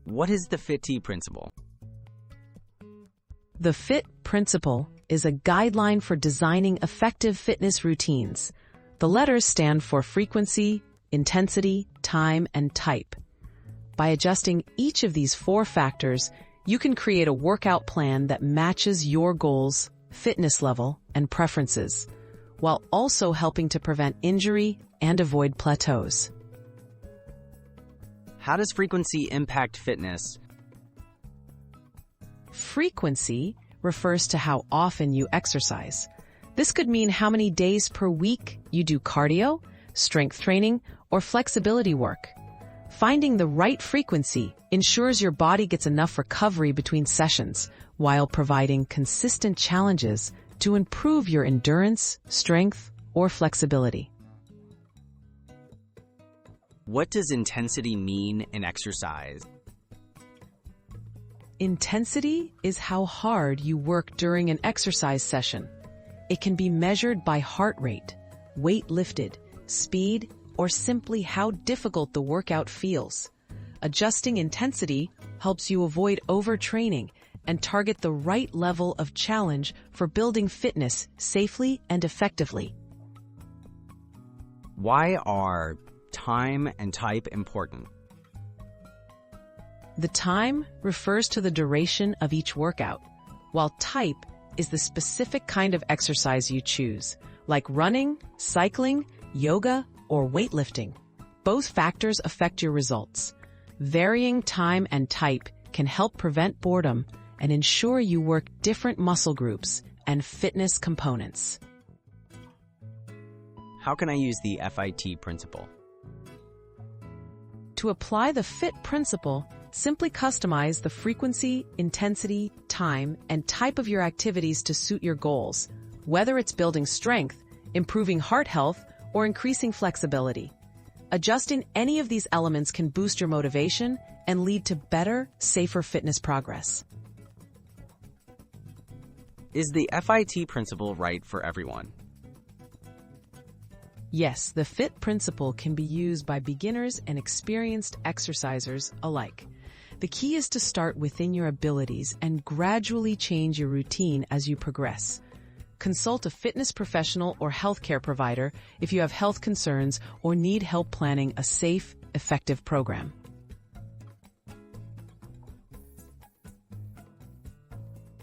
What is the FITT Principle? The FITT Principle is a guideline for designing effective fitness routines. The letters stand for frequency, intensity, time, and type. By adjusting each of these 4 factors, you can create a workout plan that matches your goals, fitness level, and preferences, while also helping to prevent injury and avoid plateaus. How does frequency impact fitness? Frequency refers to how often you exercise. This could mean how many days per week you do cardio, strength training, or flexibility work. Finding the right frequency ensures your body gets enough recovery between sessions while providing consistent challenges to improve your endurance, strength, or flexibility. What does intensity mean in exercise? Intensity is how hard you work during an exercise session. It can be measured by heart rate, weight lifted, speed, or simply how difficult the workout feels. Adjusting intensity helps you avoid overtraining and target the right level of challenge for building fitness safely and effectively. Why are time and type important? The time refers to the duration of each workout, while type is the specific kind of exercise you choose, like running, cycling, yoga, or weightlifting. Both factors affect your results. Varying time and type can help prevent boredom and ensure you work different muscle groups and fitness components. How can I use the FITT Principle? To apply the FITT Principle, simply customize the frequency, intensity, time, and type of your activities to suit your goals, whether it's building strength, improving heart health, or increasing flexibility. Adjusting any of these elements can boost your motivation and lead to better, safer fitness progress. Is the FITT Principle right for everyone? Yes, the FITT Principle can be used by beginners and experienced exercisers alike. The key is to start within your abilities and gradually change your routine as you progress. Consult a fitness professional or healthcare provider if you have health concerns or need help planning a safe, effective program.